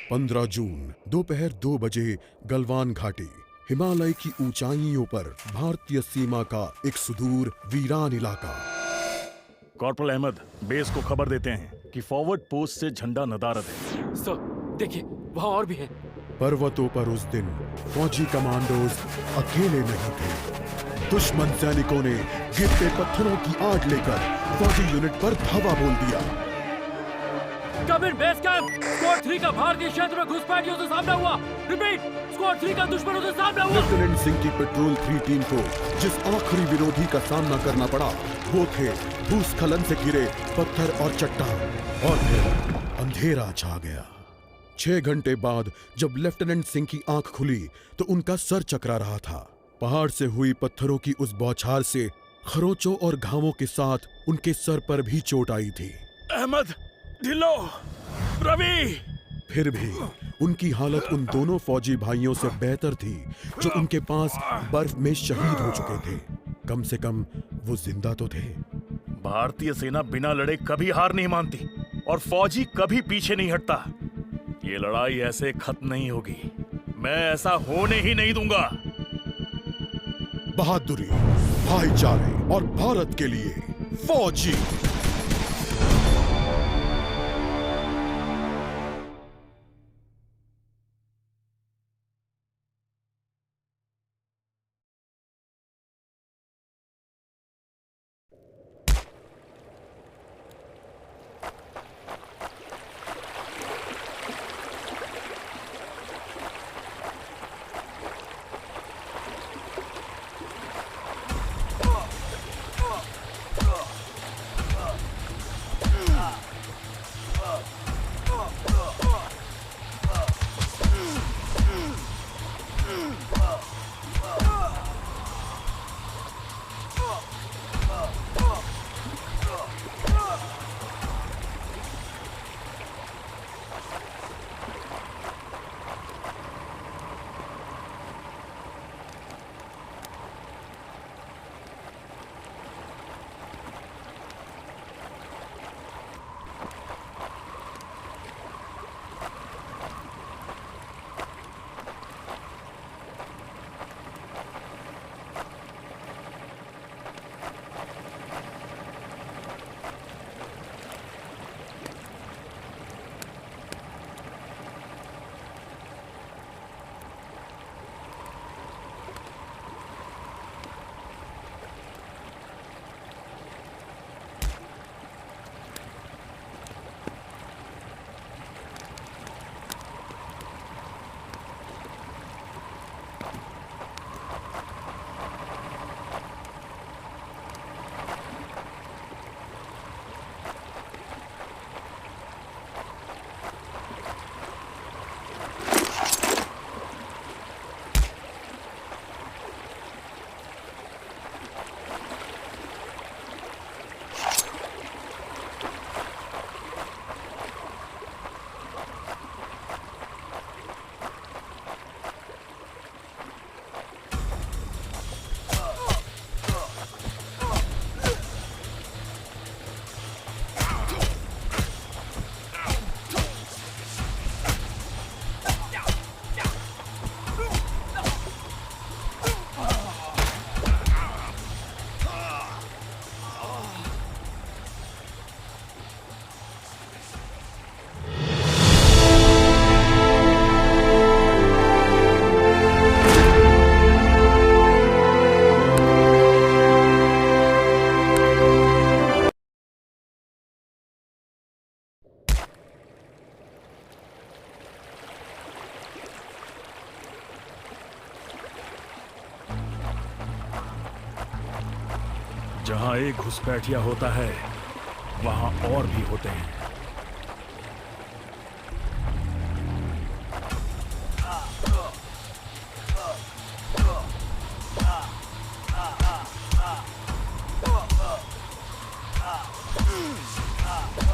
15 जून दोपहर 2 बजे गलवान घाटी, हिमालय की ऊंचाइयों पर भारतीय सीमा का एक सुदूर वीरान इलाका। कॉर्पोरल अहमद, बेस को खबर देते हैं कि फॉरवर्ड पोस्ट से झंडा नदारद है। सर, देखिए वहाँ और भी हैं। पर्वतों पर उस दिन फौजी कमांडोज अकेले नहीं थे। दुश्मन सैनिकों ने गिरते पत्थरों की आड़ लेकर फौजी यूनिट पर धावा बोल दिया। कम इन बेस कैंप, स्क्वाड 3 का भारतीय क्षेत्र में घुसपैठियों से सामना हुआ। रिपीट, स्क्वाड 3 का दुश्मनों से सामना हुआ। लेफ्टिनेंट सिंह की पेट्रोल 3 टीम को जिस आखिरी विरोधी का सामना करना पड़ा वो थे भूस्खलन से घिरे पत्थर और चट्टान। और फिर अंधेरा छा गया। 6 घंटे बाद जब लेफ्टिनेंट सिंह की आंख खुली तो उनका सर चकरा रहा था। पहाड़ से हुई पत्थरों की उस बौछार से खरोंचों और घावों के साथ उनके सर पर भी चोट आई थी। अहमद, ढिल्लो, रवि। फिर भी उनकी हालत उन दोनों फौजी भाइयों से बेहतर थी जो उनके पास बर्फ में शहीद हो चुके थे। कम से कम वो जिंदा तो थे। भारतीय सेना बिना लड़े कभी हार नहीं मानती और फौजी कभी पीछे नहीं हटता। ये लड़ाई ऐसे खत्म नहीं होगी। मैं ऐसा होने ही नहीं दूंगा। बहादुरी, भाईचारे और भारत के लिए फौजी। जहां एक घुसपैठिया होता है वहां और भी होते हैं।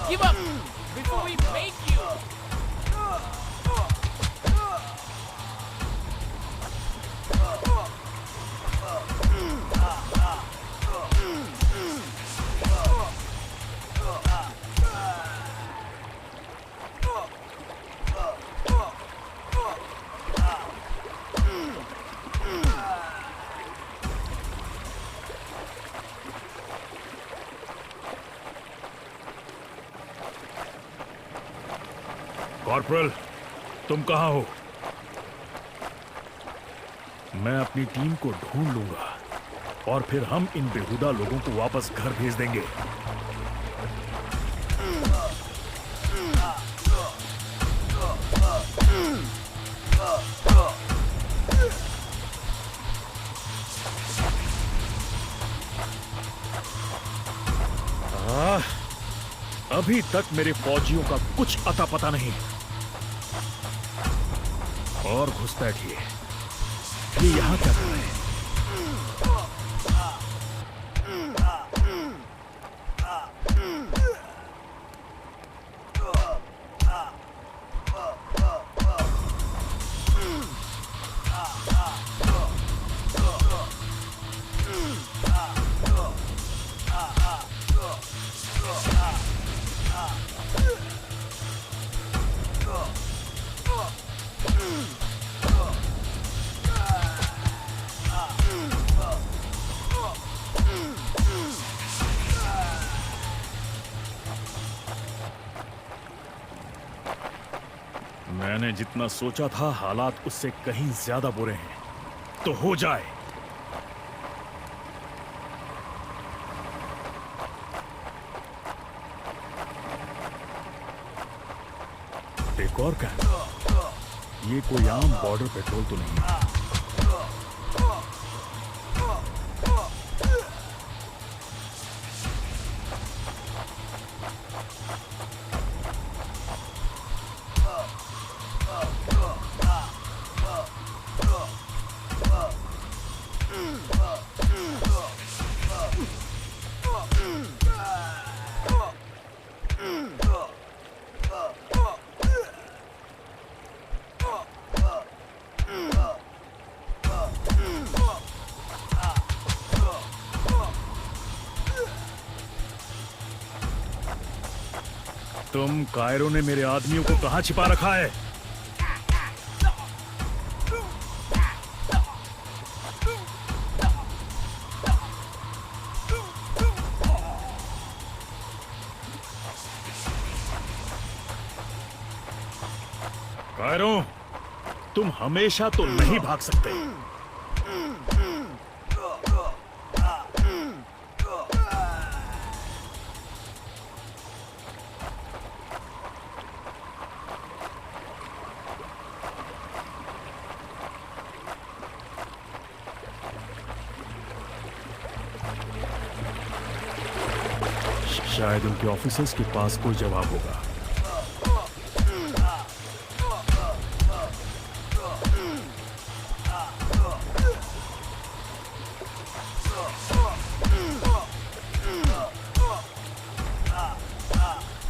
Give up before we make you. Corporal, तुम कहां हो? मैं अपनी टीम को ढूंढ लूंगा और फिर हम इन बेहुदा लोगों को वापस घर भेज देंगे। अभी तक मेरे फौजियों का कुछ अता पता नहीं। और घुसपैठिए, ये यहां क्या कर रहे हैं? मैंने जितना सोचा था हालात उससे कहीं ज्यादा बुरे हैं। तो हो जाए। एक और कैंप। ये कोई आम बॉर्डर पेट्रोल तो नहीं है। तुम कायरो ने मेरे आदमियों को कहां छिपा रखा है? कायरो, तुम हमेशा तो नहीं भाग सकते। शायद उनके ऑफिसर्स के पास कोई जवाब होगा।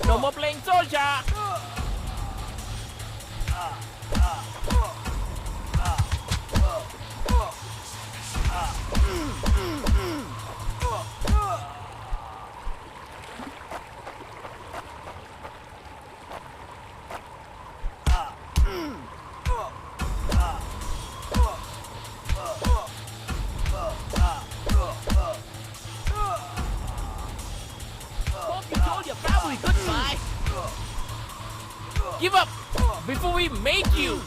No more playing soldier! Give up before we make you!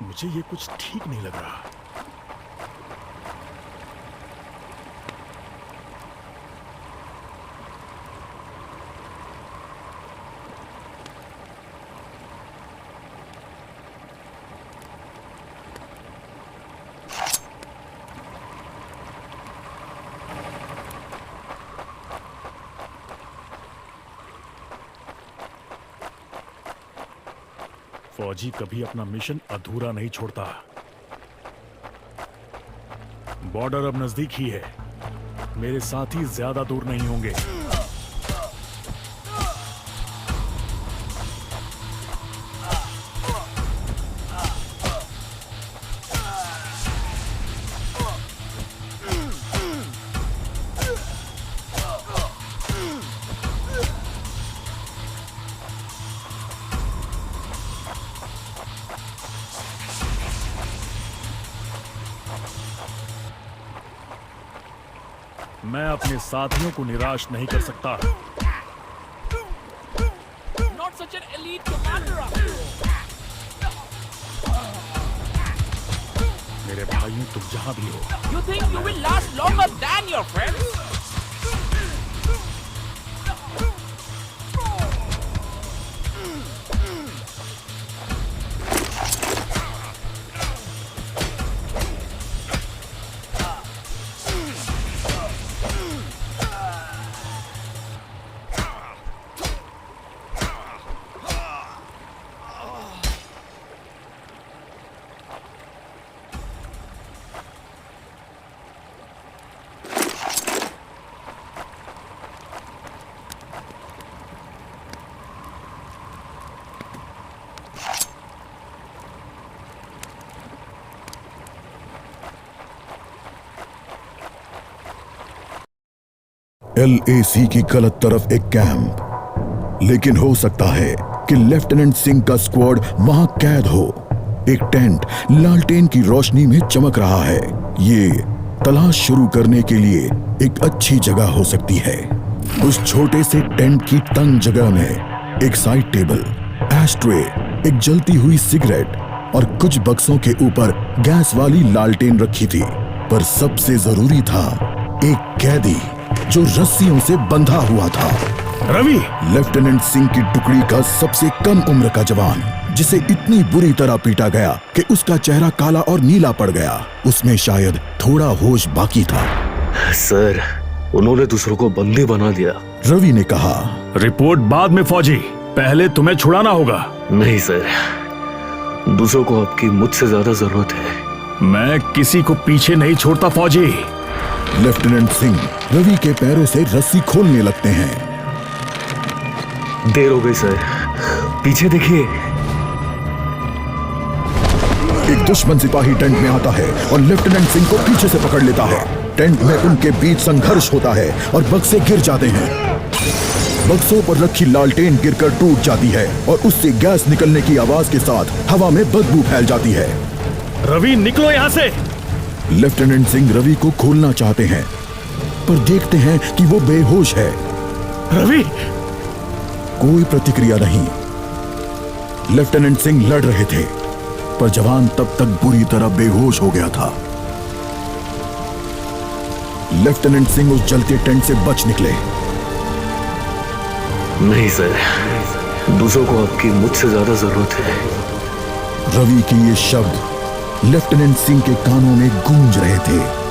मुझे ये कुछ ठीक नहीं लग रहा। फौजी कभी अपना मिशन अधूरा नहीं छोड़ता। बॉर्डर अब नजदीक ही है। मेरे साथी ज्यादा दूर नहीं होंगे। मैं अपने साथियों को निराश नहीं कर सकता। Not such an elite commander after all. मेरे भाइयों, तुम जहां भी हो, You think you will last longer than your friends? LAC की गलत तरफ एक कैंप, लेकिन हो सकता है कि लेफ्टिनेंट सिंह का स्क्वाड वहां कैद हो। एक टेंट लालटेन की रोशनी में चमक रहा है। ये तलाश शुरू करने के लिए एक अच्छी जगह हो सकती है। उस छोटे से टेंट की तंग जगह में एक साइड टेबल, एशट्रे, एक जलती हुई सिगरेट और कुछ बक्सों के ऊपर गैस वाली लालटेन रखी थी। पर सबसे जरूरी था एक कैदी जो रस्सियों से बंधा हुआ था। रवि! लेफ्टिनेंट सिंह की टुकड़ी का सबसे कम उम्र का जवान, जिसे इतनी बुरी तरह पीटा गया कि उसका चेहरा काला और नीला पड़ गया। उसमें शायद थोड़ा होश बाकी था। सर, उन्होंने दूसरों को बंदी बना दिया। रवि ने कहा, रिपोर्ट बाद में फौजी, पहले तुम्हें छुड़ाना होगा। नहीं सर, दूसरों को आपकी मुझसे ज्यादा जरूरत है। मैं किसी को पीछे नहीं छोड़ता फौजी। लेफ्टिनेंट सिंह रवि के पैरों से रस्सी खोलने लगते हैं। देर हो गई सर, पीछे देखिए। एक दुश्मन सिपाही टेंट में आता है और लेफ्टिनेंट सिंह को पीछे से पकड़ लेता है। टेंट में उनके बीच संघर्ष होता है और बक्से गिर जाते हैं। बक्सों पर रखी लालटेन गिरकर टूट जाती है और उससे गैस निकलने की आवाज के साथ हवा में बदबू फैल जाती है। रवि, निकलो यहां से। लेफ्टिनेंट सिंह रवि को खोलना चाहते हैं, पर देखते हैं कि वो बेहोश है। रवि! कोई प्रतिक्रिया नहीं। लेफ्टिनेंट सिंह लड़ रहे थे, पर जवान तब तक बुरी तरह बेहोश हो गया था। लेफ्टिनेंट सिंह उस जलते टेंट से बच निकले। नहीं सर, दूसरों को आपकी मुझसे ज्यादा जरूरत है। रवि के ये शब्द लेफ्टिनेंट सिंह के कानों में गूंज रहे थे।